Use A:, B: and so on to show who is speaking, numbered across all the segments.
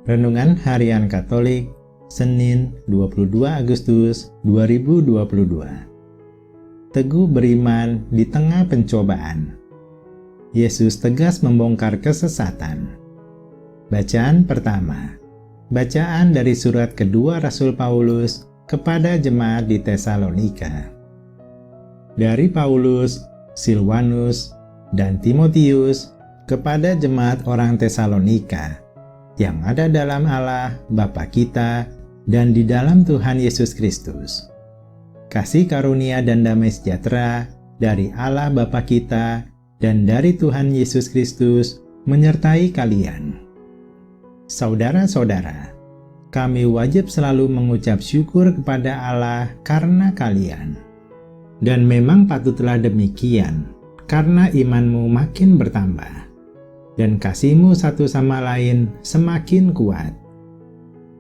A: Renungan Harian Katolik, Senin 22 Agustus 2022. Teguh beriman di tengah pencobaan. Yesus tegas membongkar kesesatan. Bacaan pertama. Bacaan dari surat kedua Rasul Paulus kepada jemaat di Tesalonika. Dari Paulus, Silwanus, dan Timotius kepada jemaat orang Tesalonika yang ada dalam Allah Bapa kita dan di dalam Tuhan Yesus Kristus. Kasih karunia dan damai sejahtera dari Allah Bapa kita dan dari Tuhan Yesus Kristus menyertai kalian. Saudara-saudara, kami wajib selalu mengucap syukur kepada Allah karena kalian. Dan memang patutlah demikian, karena imanmu makin bertambah, dan kasihmu satu sama lain semakin kuat.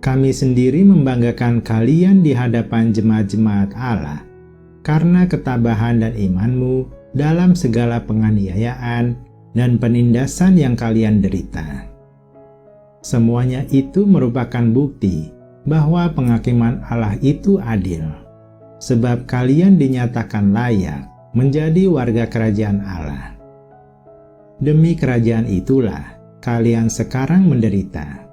A: Kami sendiri membanggakan kalian di hadapan jemaat-jemaat Allah, karena ketabahan dan imanmu dalam segala penganiayaan dan penindasan yang kalian derita. Semuanya itu merupakan bukti bahwa penghakiman Allah itu adil, sebab kalian dinyatakan layak menjadi warga kerajaan Allah. Demi kerajaan itulah kalian sekarang menderita.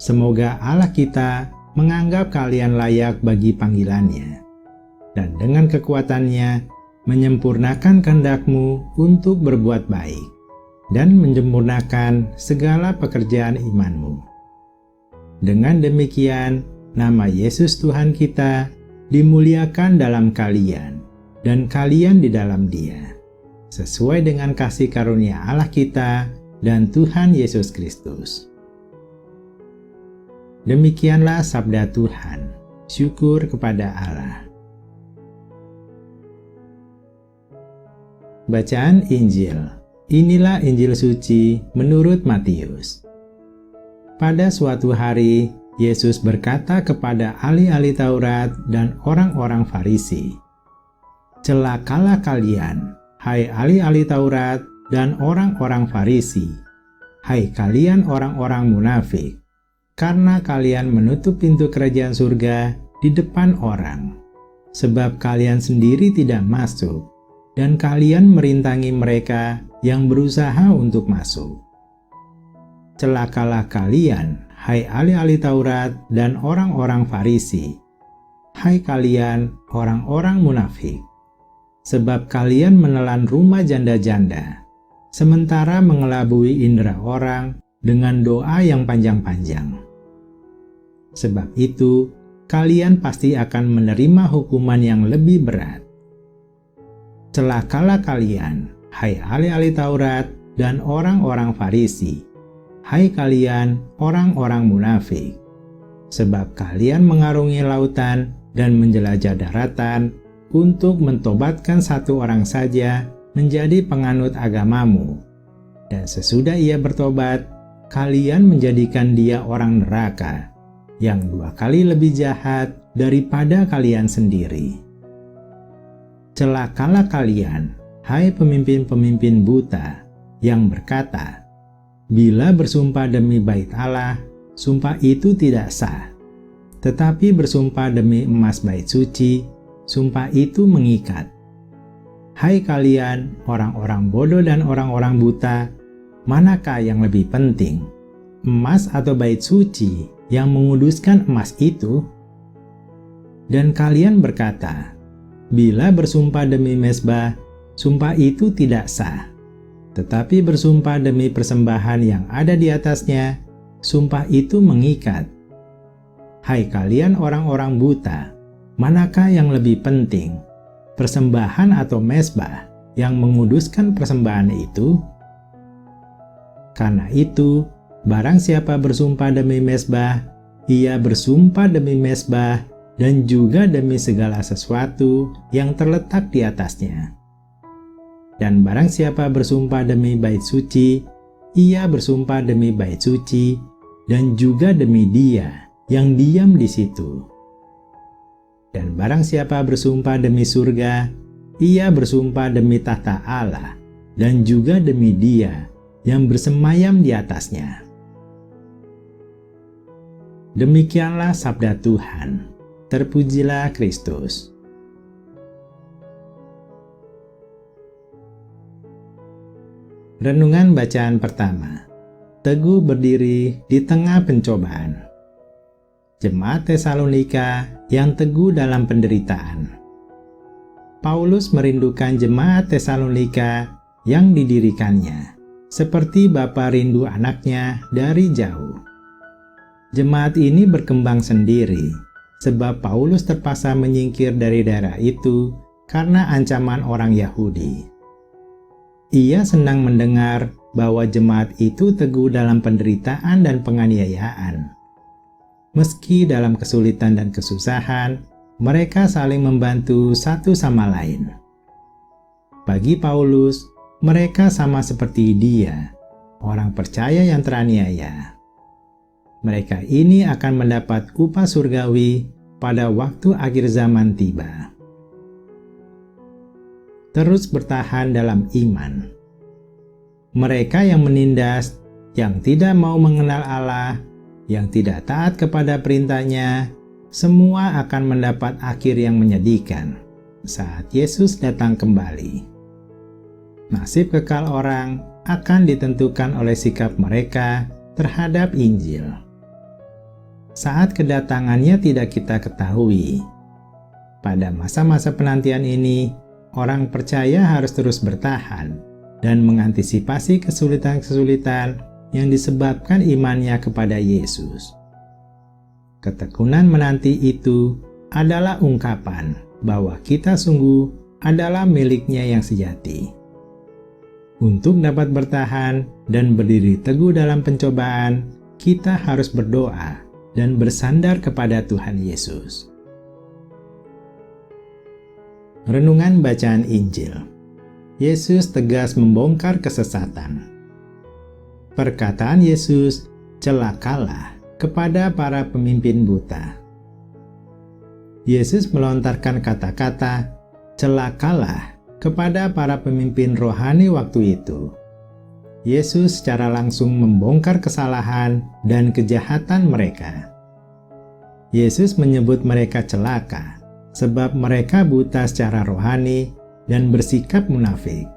A: Semoga Allah kita menganggap kalian layak bagi panggilannya, dan dengan kekuatannya menyempurnakan kehendakmu untuk berbuat baik, dan menyempurnakan segala pekerjaan imanmu. Dengan demikian, nama Yesus Tuhan kita dimuliakan dalam kalian, dan kalian di dalam Dia, sesuai dengan kasih karunia Allah kita dan Tuhan Yesus Kristus. Demikianlah sabda Tuhan. Syukur kepada Allah. Bacaan Injil. Inilah Injil suci menurut Matius. Pada suatu hari, Yesus berkata kepada ahli-ahli Taurat dan orang-orang Farisi, "Celakalah kalian, hai ahli-ahli Taurat dan orang-orang Farisi, hai kalian orang-orang munafik, karena kalian menutup pintu kerajaan surga di depan orang, sebab kalian sendiri tidak masuk, dan kalian merintangi mereka yang berusaha untuk masuk. Celakalah kalian, hai ahli-ahli Taurat dan orang-orang Farisi, hai kalian orang-orang munafik, sebab kalian menelan rumah janda-janda, sementara mengelabui indera orang dengan doa yang panjang-panjang. Sebab itu, kalian pasti akan menerima hukuman yang lebih berat. Celakalah kalian, hai ahli-ahli Taurat dan orang-orang Farisi, hai kalian orang-orang munafik, sebab kalian mengarungi lautan dan menjelajah daratan untuk mentobatkan satu orang saja menjadi penganut agamamu, dan sesudah ia bertobat, kalian menjadikan dia orang neraka, yang 2 kali lebih jahat daripada kalian sendiri. Celakalah kalian, hai pemimpin-pemimpin buta, yang berkata, bila bersumpah demi bait Allah, sumpah itu tidak sah, tetapi bersumpah demi emas bait suci, sumpah itu mengikat. Hai kalian, orang-orang bodoh dan orang-orang buta, manakah yang lebih penting, emas atau bait suci yang menguduskan emas itu? Dan kalian berkata, bila bersumpah demi mezbah, sumpah itu tidak sah, tetapi bersumpah demi persembahan yang ada di atasnya, sumpah itu mengikat. Hai kalian orang-orang buta, manakah yang lebih penting, persembahan atau mezbah yang menguduskan persembahan itu? Karena itu, barang siapa bersumpah demi mezbah, ia bersumpah demi mezbah dan juga demi segala sesuatu yang terletak di atasnya. Dan barang siapa bersumpah demi bait suci, ia bersumpah demi bait suci dan juga demi Dia yang diam di situ. Dan barang siapa bersumpah demi surga, ia bersumpah demi tahta Allah dan juga demi Dia yang bersemayam di atasnya. Demikianlah sabda Tuhan. Terpujilah Kristus. Renungan bacaan pertama. Teguh berdiri di tengah pencobaan. Jemaat Tesalonika yang teguh dalam penderitaan. Paulus merindukan jemaat Tesalonika yang didirikannya, seperti bapa rindu anaknya dari jauh. Jemaat ini berkembang sendiri, sebab Paulus terpaksa menyingkir dari daerah itu karena ancaman orang Yahudi. Ia senang mendengar bahwa jemaat itu teguh dalam penderitaan dan penganiayaan. Meski dalam kesulitan dan kesusahan, mereka saling membantu satu sama lain. Bagi Paulus, mereka sama seperti dia, orang percaya yang teraniaya. Mereka ini akan mendapat upah surgawi pada waktu akhir zaman tiba. Terus bertahan dalam iman. Mereka yang menindas, yang tidak mau mengenal Allah, yang tidak taat kepada perintahnya, semua akan mendapat akhir yang menyedihkan saat Yesus datang kembali. Nasib kekal orang akan ditentukan oleh sikap mereka terhadap Injil. Saat kedatangannya tidak kita ketahui. Pada masa-masa penantian ini, orang percaya harus terus bertahan dan mengantisipasi kesulitan-kesulitan yang disebabkan imannya kepada Yesus. Ketekunan menanti itu adalah ungkapan bahwa kita sungguh adalah miliknya yang sejati. Untuk dapat bertahan dan berdiri teguh dalam pencobaan, kita harus berdoa dan bersandar kepada Tuhan Yesus. Renungan bacaan Injil. Yesus tegas membongkar kesesatan. Perkataan Yesus, celakalah kepada para pemimpin buta. Yesus melontarkan kata-kata, celakalah kepada para pemimpin rohani waktu itu. Yesus secara langsung membongkar kesalahan dan kejahatan mereka. Yesus menyebut mereka celaka, sebab mereka buta secara rohani dan bersikap munafik.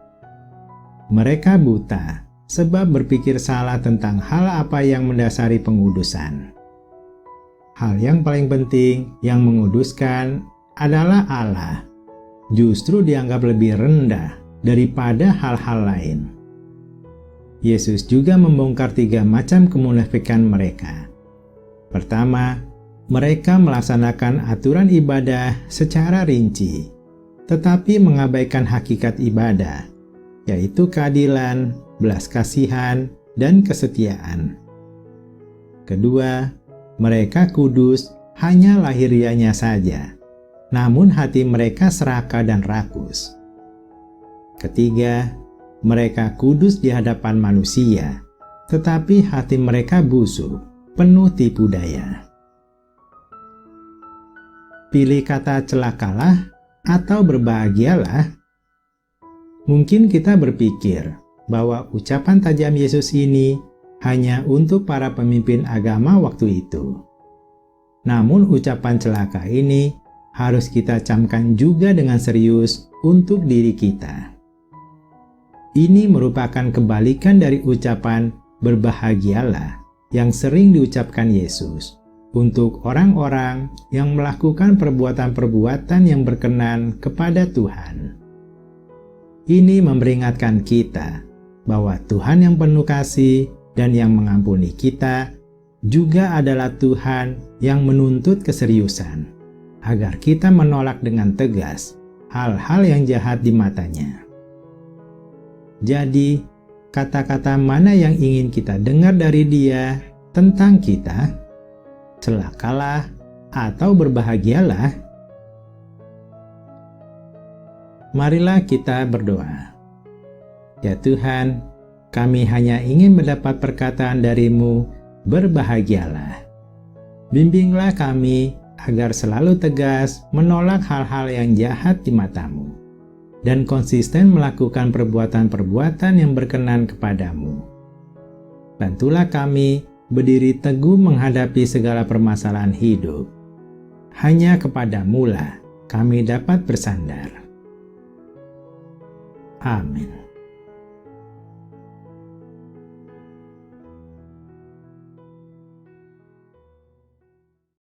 A: Mereka buta, sebab berpikir salah tentang hal apa yang mendasari pengudusan. Hal yang paling penting yang menguduskan adalah Allah, justru dianggap lebih rendah daripada hal-hal lain. Yesus juga membongkar 3 macam kemunafikan mereka. Pertama, mereka melaksanakan aturan ibadah secara rinci, tetapi mengabaikan hakikat ibadah, yaitu keadilan, belas kasihan, dan kesetiaan. Kedua, mereka kudus hanya lahiriahnya saja, namun hati mereka serakah dan rakus. Ketiga, mereka kudus di hadapan manusia, tetapi hati mereka busuk, penuh tipu daya. Pilih kata celakalah atau berbahagialah. Mungkin kita berpikir bahwa ucapan tajam Yesus ini hanya untuk para pemimpin agama waktu itu. Namun ucapan celaka ini harus kita camkan juga dengan serius untuk diri kita. Ini merupakan kebalikan dari ucapan berbahagialah yang sering diucapkan Yesus untuk orang-orang yang melakukan perbuatan-perbuatan yang berkenan kepada Tuhan. Ini memperingatkan kita bahwa Tuhan yang penuh kasih dan yang mengampuni kita juga adalah Tuhan yang menuntut keseriusan, agar kita menolak dengan tegas hal-hal yang jahat di matanya. Jadi, kata-kata mana yang ingin kita dengar dari Dia tentang kita? Celakalah atau berbahagialah? Marilah kita berdoa. Ya Tuhan, kami hanya ingin mendapat perkataan dari-Mu, berbahagialah. Bimbinglah kami agar selalu tegas menolak hal-hal yang jahat di mata-Mu, dan konsisten melakukan perbuatan-perbuatan yang berkenan kepadamu. Bantulah kami berdiri teguh menghadapi segala permasalahan hidup. Hanya kepadamu lah kami dapat bersandar. Amin.